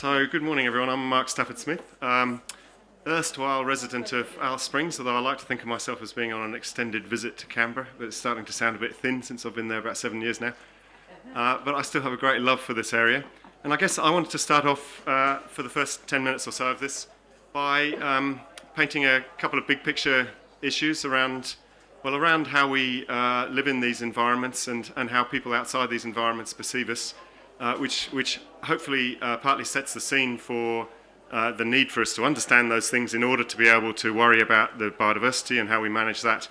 So, good morning everyone, I'm Mark Stafford-Smith, erstwhile resident of Alice Springs, although I like to think of myself as being on an extended visit to Canberra, but it's starting to sound a bit thin since I've been there about 7 years now. But I still have a great love for this area, and I guess I wanted to start off for the first 10 minutes or so of this by painting a couple of big picture issues around how we live in these environments and how people outside these environments perceive us. Which hopefully partly sets the scene for the need for us to understand those things in order to be able to worry about the biodiversity and how we manage that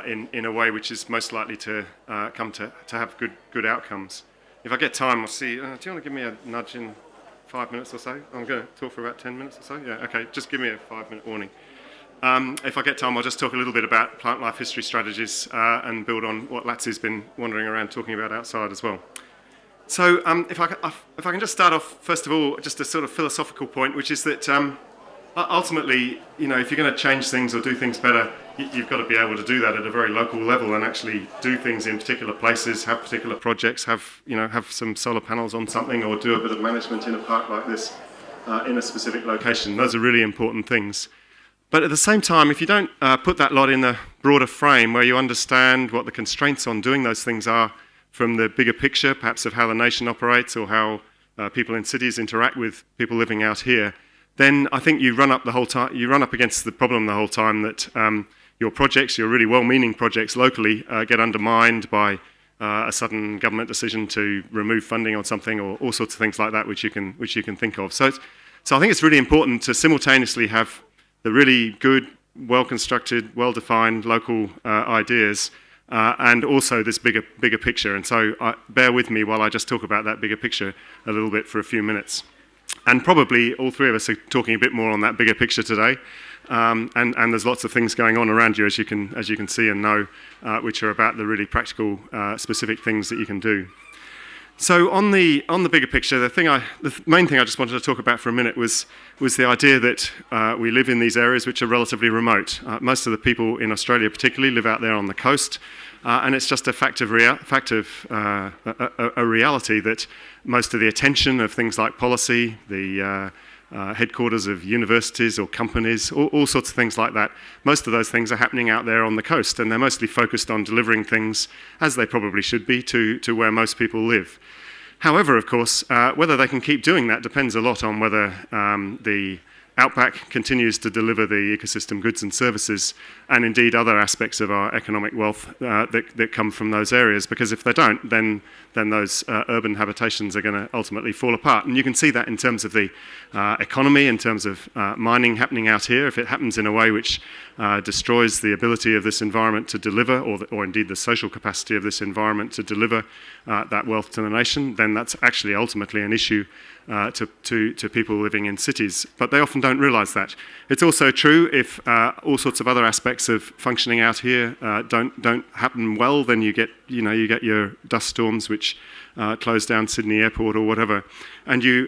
in a way which is most likely to come to have good outcomes. If I get time, I'll see. Do you want to give me a nudge in 5 minutes or so? I'm going to talk for about 10 minutes or so. Yeah, okay, just give me a 5-minute warning. If I get time, I'll just talk a little bit about plant life history strategies and build on what Latsy's been wandering around talking about outside as well. So if I can just start off, first of all, just a sort of philosophical point, which is that ultimately, if you're going to change things or do things better, you've got to be able to do that at a very local level and actually do things in particular places, have particular projects, have some solar panels on something, or do a bit of management in a park like this in a specific location. Those are really important things. But at the same time, if you don't put that lot in a broader frame where you understand what the constraints on doing those things are, from the bigger picture, perhaps of how the nation operates or how people in cities interact with people living out here, then I think you run up against the problem the whole time that your projects, your really well-meaning projects locally, get undermined by a sudden government decision to remove funding on something, or all sorts of things like that, which you can think of. So I think it's really important to simultaneously have the really good, well-constructed, well-defined local ideas. And also this bigger picture. And so bear with me while I just talk about that bigger picture a little bit for a few minutes. And probably all three of us are talking a bit more on that bigger picture today. And there's lots of things going on around you, as you can see and know, which are about the really practical, specific things that you can do. So on the bigger picture, the main thing I just wanted to talk about for a minute was the idea that we live in these areas which are relatively remote. Most of the people in Australia particularly live out there on the coast, and it's just a a reality that most of the attention of things like policy, the headquarters of universities or companies, all sorts of things like that, most of those things are happening out there on the coast, and they're mostly focused on delivering things, as they probably should be, to where most people live. However, of course, whether they can keep doing that depends a lot on whether the outback continues to deliver the ecosystem goods and services, and indeed other aspects of our economic wealth that come from those areas, because if they don't, then those urban habitations are going to ultimately fall apart. And you can see that in terms of the economy, in terms of mining happening out here. If it happens in a way which destroys the ability of this environment to deliver, or indeed the social capacity of this environment to deliver that wealth to the nation, then that's actually ultimately an issue to people living in cities. But they often don't realise that. It's also true if all sorts of other aspects of functioning out here don't happen well, then you get your dust storms which close down Sydney Airport or whatever, and you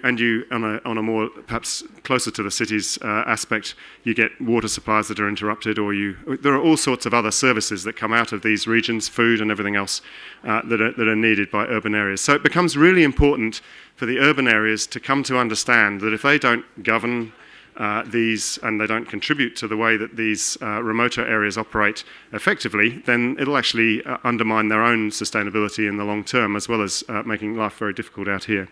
on a more perhaps closer to the cities aspect, you get water supplies that are interrupted, or there are all sorts of other services that come out of these regions, food and everything else that are needed by urban areas. So it becomes really important for the urban areas to come to understand that if they don't govern these and they don't contribute to the way that these remoter areas operate effectively, then it'll actually undermine their own sustainability in the long term, as well as making life very difficult out here.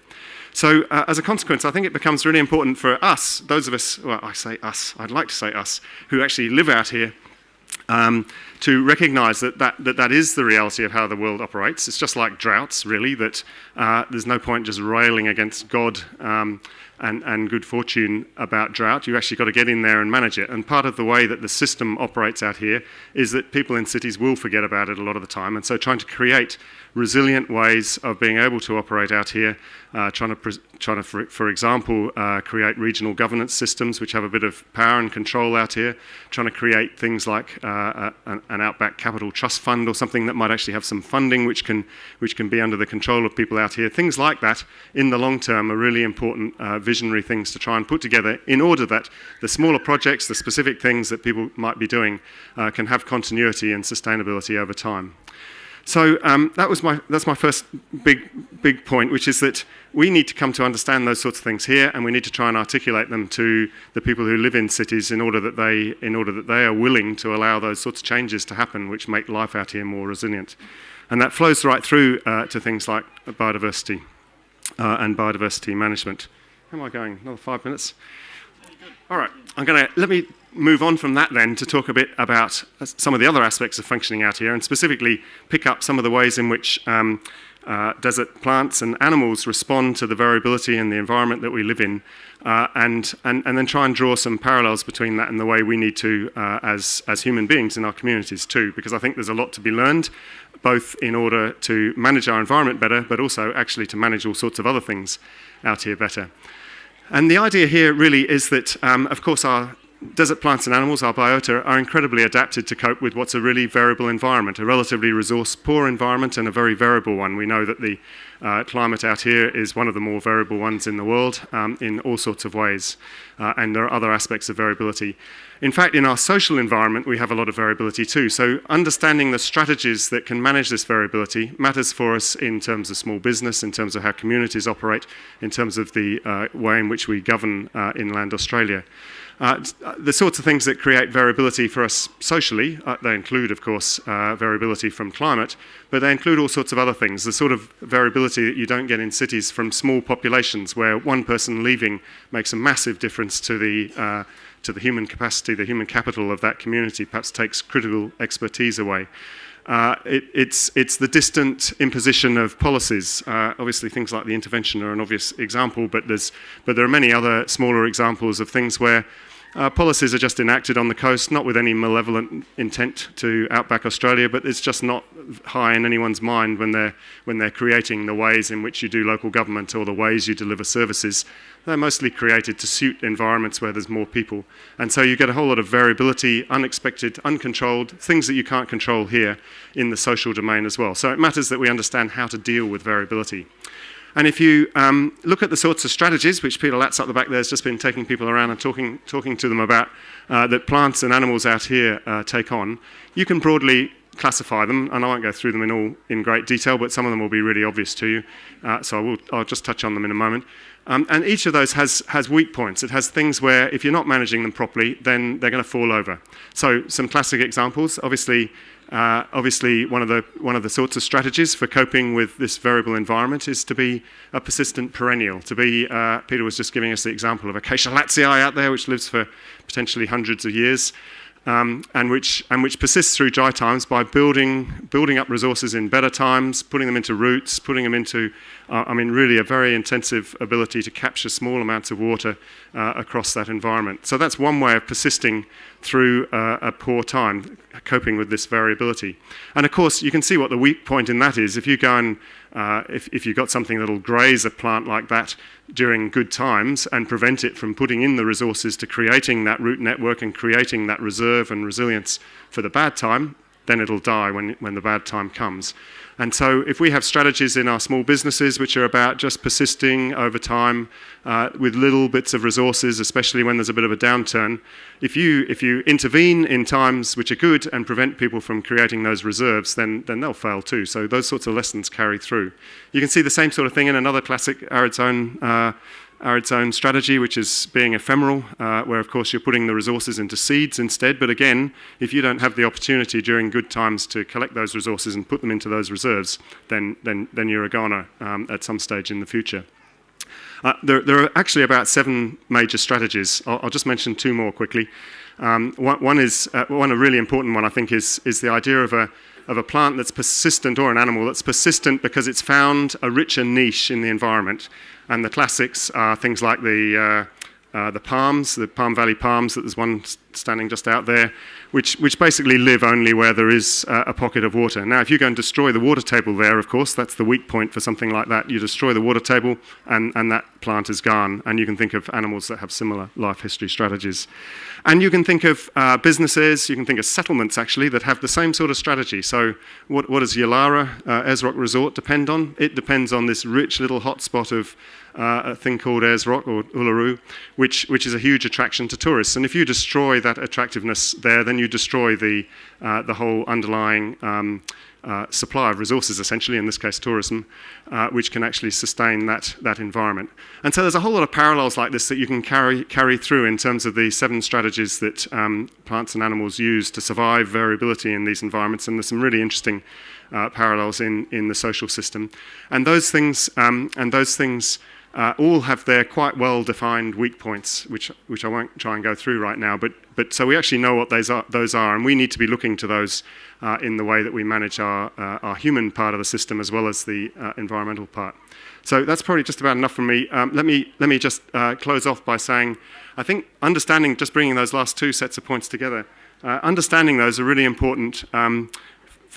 So as a consequence, I think it becomes really important for us, those of us, well, I say us, I'd like to say us, who actually live out here, to recognise that is the reality of how the world operates. It's just like droughts, really, that there's no point just railing against God and good fortune about drought. You actually got to get in there and manage it. And part of the way that the system operates out here is that people in cities will forget about it a lot of the time. And so trying to create resilient ways of being able to operate out here, trying to, for example, create regional governance systems which have a bit of power and control out here, trying to create things like an outback capital trust fund or something that might actually have some funding which can be under the control of people out here. Things like that in the long term are really important visionary things to try and put together in order that the smaller projects, the specific things that people might be doing can have continuity and sustainability over time. So that's my first big point, which is that we need to come to understand those sorts of things here, and we need to try and articulate them to the people who live in cities in order that they are willing to allow those sorts of changes to happen, which make life out here more resilient. And that flows right through to things like biodiversity and biodiversity management. How am I going? Another 5 minutes? All right, let me move on from that then to talk a bit about some of the other aspects of functioning out here, and specifically pick up some of the ways in which desert plants and animals respond to the variability in the environment that we live in, and then try and draw some parallels between that and the way we need to as human beings in our communities too, because I think there's a lot to be learned, both in order to manage our environment better, but also actually to manage all sorts of other things out here better. And the idea here really is that, of course, our desert plants and animals, our biota, are incredibly adapted to cope with what's a really variable environment, a relatively resource-poor environment and a very variable one. We know that the climate out here is one of the more variable ones in the world in all sorts of ways, and there are other aspects of variability. In fact, in our social environment, we have a lot of variability too. So understanding the strategies that can manage this variability matters for us in terms of small business, in terms of how communities operate, in terms of the way in which we govern inland Australia. The sorts of things that create variability for us socially, they include, of course, variability from climate, but they include all sorts of other things. The sort of variability that you don't get in cities from small populations, where one person leaving makes a massive difference to the human capacity, the human capital of that community, perhaps takes critical expertise away. It's the distant imposition of policies. Obviously, things like the intervention are an obvious example, but there are many other smaller examples of things where policies are just enacted on the coast, not with any malevolent intent to outback Australia, but it's just not high in anyone's mind when they're creating the ways in which you do local government or the ways you deliver services. They're mostly created to suit environments where there's more people. And so you get a whole lot of variability, unexpected, uncontrolled, things that you can't control here in the social domain as well. So it matters that we understand how to deal with variability. And if you look at the sorts of strategies, which Peter Latz up the back there has just been taking people around and talking to them about, that plants and animals out here take on, you can broadly classify them, and I won't go through them in great detail, but some of them will be really obvious to you, so I'll just touch on them in a moment. And each of those has weak points. It has things where if you're not managing them properly, then they're going to fall over. So some classic examples, obviously one of the sorts of strategies for coping with this variable environment is to be a persistent perennial. To be, Peter was just giving us the example of Acacia latzii out there, which lives for potentially hundreds of years, and which persists through dry times by building up resources in better times, putting them into roots, putting them into, really a very intensive ability to capture small amounts of water across that environment. So that's one way of persisting through a poor time, coping with this variability. And of course, you can see what the weak point in that is. If you go and if you've got something that'll graze a plant like that during good times and prevent it from putting in the resources to creating that root network and creating that reserve and resilience for the bad time, then it'll die when the bad time comes. And so if we have strategies in our small businesses which are about just persisting over time with little bits of resources, especially when there's a bit of a downturn, if you intervene in times which are good and prevent people from creating those reserves, then they'll fail too. So those sorts of lessons carry through. You can see the same sort of thing in another classic arid zone strategy, which is being ephemeral, where of course you're putting the resources into seeds instead. But again, if you don't have the opportunity during good times to collect those resources and put them into those reserves, then you're a goner at some stage in the future. There are actually about 7 major strategies. I'll just mention 2 more quickly. One a really important one, I think, is the idea of a plant that's persistent, or an animal that's persistent because it's found a richer niche in the environment. And the classics are things like the palms, the Palm Valley palms, that there's one standing just out there, which basically live only where there is a pocket of water. Now, if you go and destroy the water table there, of course, that's the weak point for something like that. You destroy the water table and that plant is gone. And you can think of animals that have similar life history strategies. And you can think of businesses, you can think of settlements, actually, that have the same sort of strategy. So what does Yalara, Ayers Rock Resort depend on? It depends on this rich little hotspot of a thing called Ayers Rock, or Uluru, which is a huge attraction to tourists. And if you destroy that attractiveness there, then you destroy the whole underlying supply of resources, essentially, in this case tourism, which can actually sustain that environment. And so there's a whole lot of parallels like this that you can carry through in terms of the 7 strategies that plants and animals use to survive variability in these environments, and there's some really interesting parallels in the social system. And those things all have their quite well-defined weak points, which I won't try and go through right now. But so we actually know what those are, and we need to be looking to those in the way that we manage our human part of the system as well as the environmental part. So that's probably just about enough from me. Let me just close off by saying, I think understanding, just bringing those last 2 sets of points together, understanding those are really important.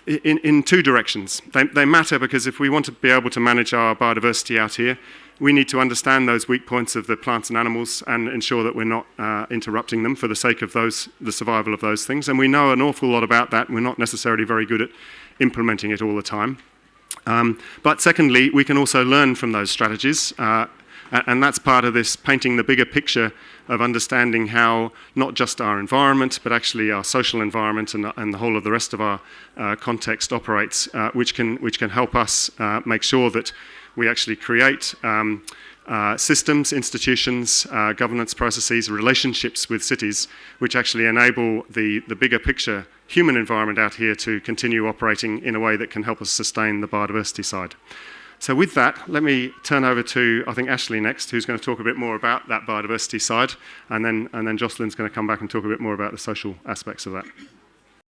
In 2 directions. They matter because if we want to be able to manage our biodiversity out here, we need to understand those weak points of the plants and animals and ensure that we're not interrupting them for the sake of the survival of those things. And we know an awful lot about that. We're not necessarily very good at implementing it all the time. But secondly, we can also learn from those strategies. And that's part of this painting the bigger picture of understanding how not just our environment, but actually our social environment and the whole of the rest of our context operates, which can help us make sure that we actually create systems, institutions, governance processes, relationships with cities, which actually enable the bigger picture human environment out here to continue operating in a way that can help us sustain the biodiversity side. So with that, let me turn over to, I think, Ashley next, who's going to talk a bit more about that biodiversity side, and then Jocelyn's going to come back and talk a bit more about the social aspects of that.